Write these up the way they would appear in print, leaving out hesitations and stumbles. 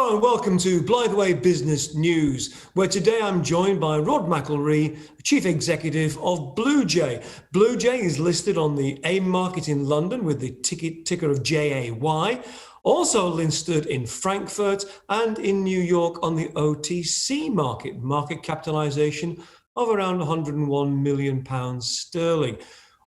Hello and welcome to Bluejay Business News, where today I'm joined by Rod McIllree, Chief Executive of Bluejay. Bluejay is listed on the AIM market in London with the ticker of JAY, also listed in Frankfurt and in New York on the OTC market capitalization of around £101 million sterling.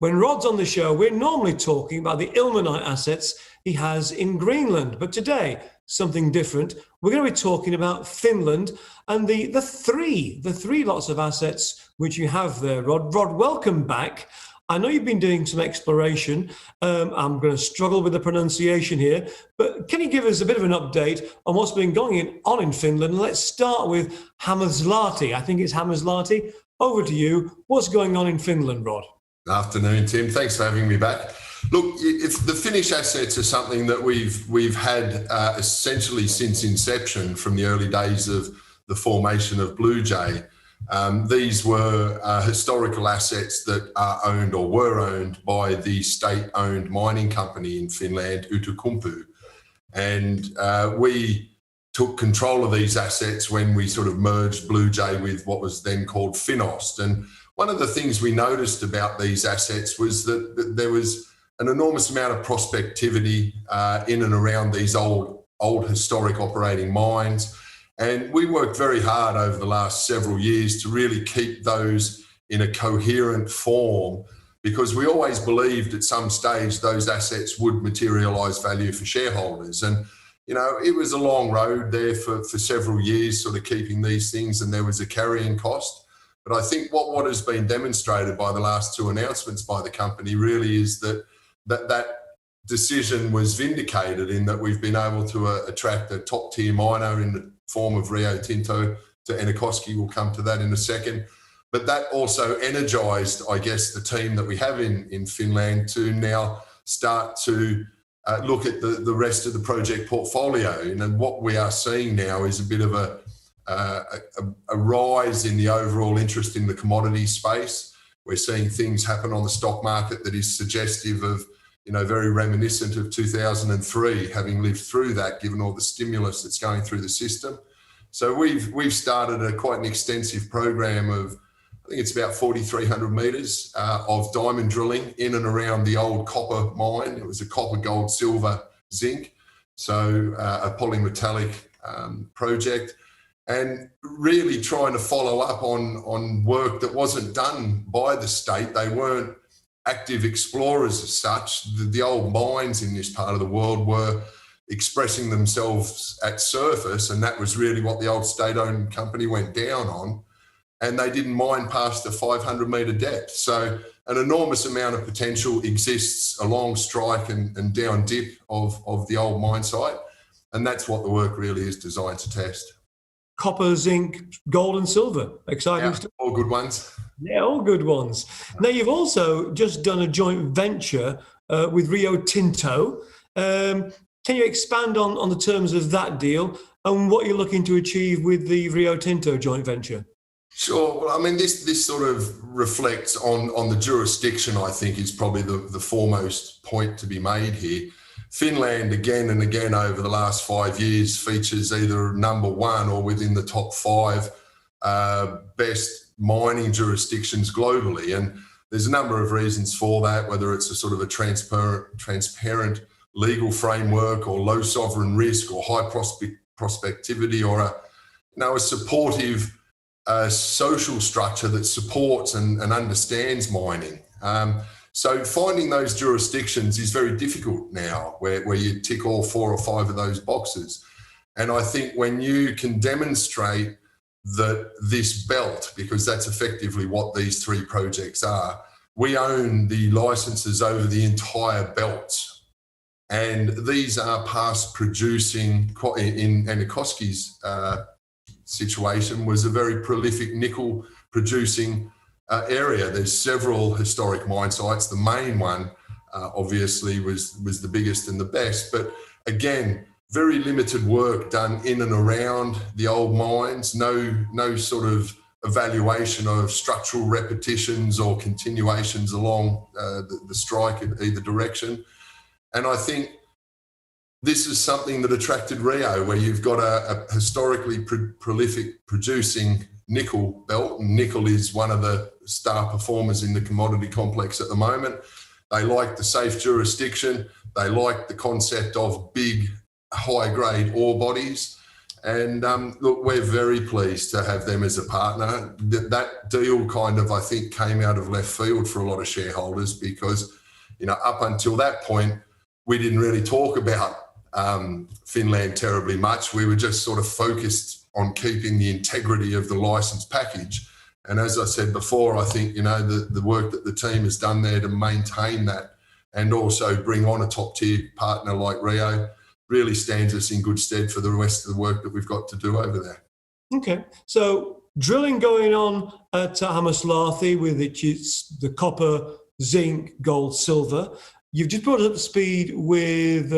When Rod's on the show, we're normally talking about the ilmenite assets he has in Greenland, but today, something different. We're going to be talking about Finland and the three lots of assets which you have there, Rod. Rod, welcome back. I know you've been doing some exploration. I'm going to struggle with the pronunciation here, but can you give us a bit of an update on what's been going on in Finland? Let's start with Hammaslahti. I think it's Hammaslahti. Over to you. What's going on in Finland, Rod? Afternoon, Tim. Thanks for having me back. Look, the Finnish assets are something that we've had essentially since inception, from the early days of the formation of Bluejay. These were historical assets that are owned or were owned by the state-owned mining company in Finland, Outokumpu. And we took control of these assets when we sort of merged Bluejay with what was then called Finost. And one of the things we noticed about these assets was that there was an enormous amount of prospectivity in and around these old historic operating mines. And we worked very hard over the last several years to really keep those in a coherent form, because we always believed at some stage those assets would materialise value for shareholders. And, you know, it was a long road there for several years, sort of keeping these things, and there was a carrying cost. But I think what has been demonstrated by the last two announcements by the company really is that decision was vindicated, in that we've been able to attract a top-tier miner in the form of Rio Tinto to Äänekoski. We'll come to that in a second. But that also energised, I guess, the team that we have in Finland to now start to look at the rest of the project portfolio. And what we are seeing now is a bit of a rise in the overall interest in the commodity space. We're seeing things happen on the stock market that is suggestive of, you know, very reminiscent of 2003, having lived through that, given all the stimulus that's going through the system. So we've started quite an extensive program of, I think it's about 4,300 metres of diamond drilling in and around the old copper mine. It was a copper, gold, silver, zinc, so a polymetallic project. And really trying to follow up on work that wasn't done by the state. They weren't active explorers as such. The old mines in this part of the world were expressing themselves at surface, and that was really what the old state-owned company went down on. And they didn't mine past the 500-metre depth. So an enormous amount of potential exists along strike and down dip of the old mine site. And that's what the work really is designed to test. Copper, zinc, gold and silver. Exciting stuff. All good ones. Yeah, all good ones. Now, you've also just done a joint venture with Rio Tinto. Can you expand on the terms of that deal and what you're looking to achieve with the Rio Tinto joint venture? Sure. Well, I mean, this sort of reflects on the jurisdiction, I think, is probably the foremost point to be made here. Finland, again and again over the last 5 years, features either number one or within the top five best mining jurisdictions globally. And there's a number of reasons for that, whether it's a sort of a transparent legal framework, or low sovereign risk, or high prospectivity, or a supportive social structure that supports and understands mining. So finding those jurisdictions is very difficult now, where you tick all 4 or 5 of those boxes. And I think when you can demonstrate that this belt, because that's effectively what these 3 projects are, we own the licenses over the entire belt. And these are past producing, in Äänekoski's situation, was a very prolific nickel producing area. There's several historic mine sites. The main one, obviously, was the biggest and the best. But again, very limited work done in and around the old mines. No sort of evaluation of structural repetitions or continuations along the strike in either direction. And I think this is something that attracted Rio, where you've got a historically prolific producing nickel belt. And nickel is one of the star performers in the commodity complex at the moment. They like the safe jurisdiction. They like the concept of big, high-grade ore bodies. And look, we're very pleased to have them as a partner. That deal kind of, I think, came out of left field for a lot of shareholders because, you know, up until that point, we didn't really talk about Finland terribly much. We were just sort of focused on keeping the integrity of the license package. And as I said before, I think, you know, the work that the team has done there to maintain that and also bring on a top tier partner like Rio really stands us in good stead for the rest of the work that we've got to do over there. Okay, so drilling going on at Hammaslahti with it's the copper, zinc, gold, silver. You've just brought us up to speed with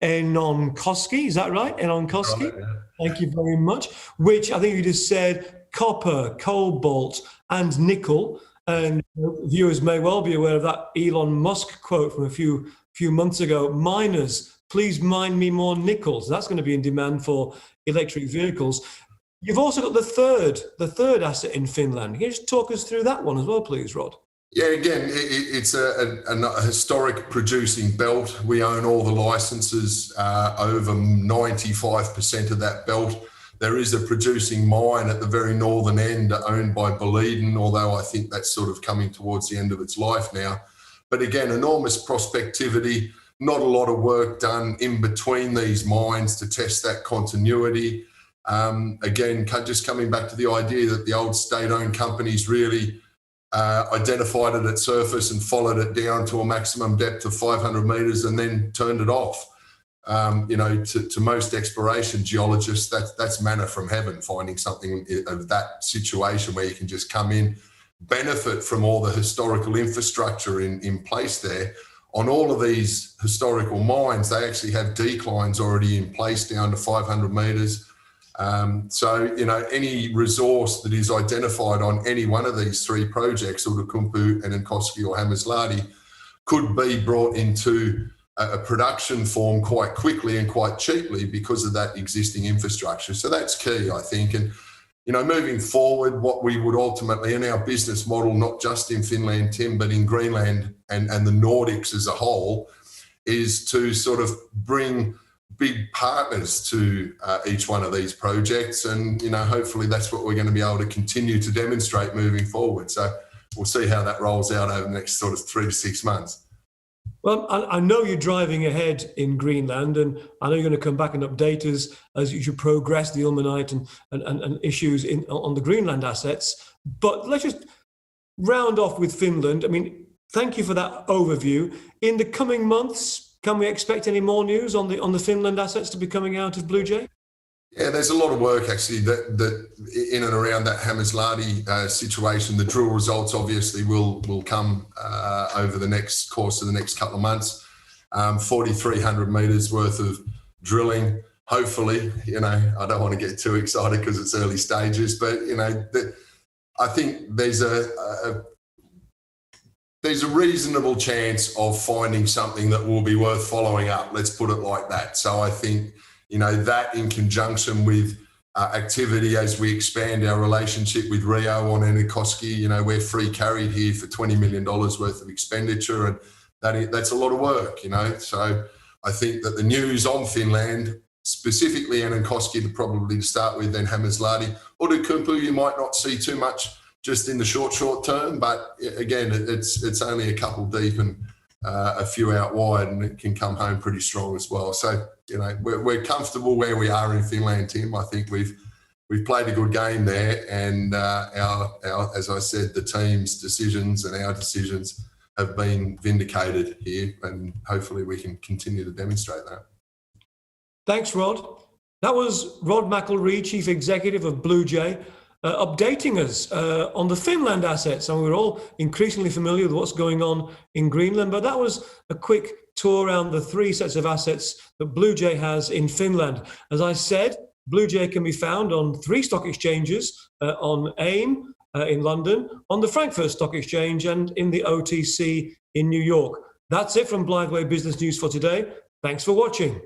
Enonkoski, is that right? Enonkoski? Right, yeah. Thank you very much. Which I think you just said copper, cobalt, and nickel. And viewers may well be aware of that Elon Musk quote from a few months ago. Miners, please mine me more nickels. That's going to be in demand for electric vehicles. You've also got the third asset in Finland. Can you just talk us through that one as well, please, Rod? Yeah, again, it's a historic producing belt. We own all the licenses, over 95% of that belt. There is a producing mine at the very northern end owned by Boliden, although I think that's sort of coming towards the end of its life now. But again, enormous prospectivity, not a lot of work done in between these mines to test that continuity. Again, just coming back to the idea that the old state-owned companies really identified it at surface and followed it down to a maximum depth of 500 metres and then turned it off. You know, to most exploration geologists, that's manna from heaven, finding something of that situation where you can just come in, benefit from all the historical infrastructure in place there. On all of these historical mines, they actually have declines already in place down to 500 metres. So, you know, any resource that is identified on any one of these three projects, Outokumpu, Enonkoski or Hammaslahti, could be brought into a production form quite quickly and quite cheaply because of that existing infrastructure. So that's key, I think. And, you know, moving forward, what we would ultimately, in our business model, not just in Finland, Tim, but in Greenland and the Nordics as a whole, is to sort of bring big partners to each one of these projects. And, you know, hopefully that's what we're going to be able to continue to demonstrate moving forward. So we'll see how that rolls out over the next sort of 3 to 6 months. Well, I know you're driving ahead in Greenland, and I know you're going to come back and update us as you progress the ilmenite and issues on the Greenland assets. But let's just round off with Finland. I mean, thank you for that overview. In the coming months, can we expect any more news on the Finland assets to be coming out of Bluejay? Yeah, there's a lot of work actually that in and around that Hammaslahti situation. The drill results obviously will come over the next course of the next couple of months. 4,300 metres worth of drilling. Hopefully, you know, I don't want to get too excited because it's early stages, but you know, I think there's a reasonable chance of finding something that will be worth following up. Let's put it like that. So I think, you know, that in conjunction with activity as we expand our relationship with Rio on Enonkoski, you know, we're free carried here for $20 million worth of expenditure, and that's a lot of work, you know. So I think that the news on Finland, specifically Enonkoski to probably start with, then Hammaslahti, Outokumpu, you might not see too much just in the short term, but again, it's only a couple deep and a few out wide, and it can come home pretty strong as well. So, you know, we're comfortable where we are in Finland, Tim. I think we've played a good game there, and our as I said, the team's decisions and our decisions have been vindicated here, and hopefully we can continue to demonstrate that. Thanks, Rod. That was Rod McIllree, Chief Executive of Bluejay, updating us on the Finland assets. And we're all increasingly familiar with what's going on in Greenland, but that was a quick tour around the three sets of assets that Bluejay has in Finland. As I said, Bluejay can be found on 3 stock exchanges, on AIM in London, on the Frankfurt Stock Exchange, and in the OTC in New York. That's it from Bluejay Business News for today. Thanks for watching.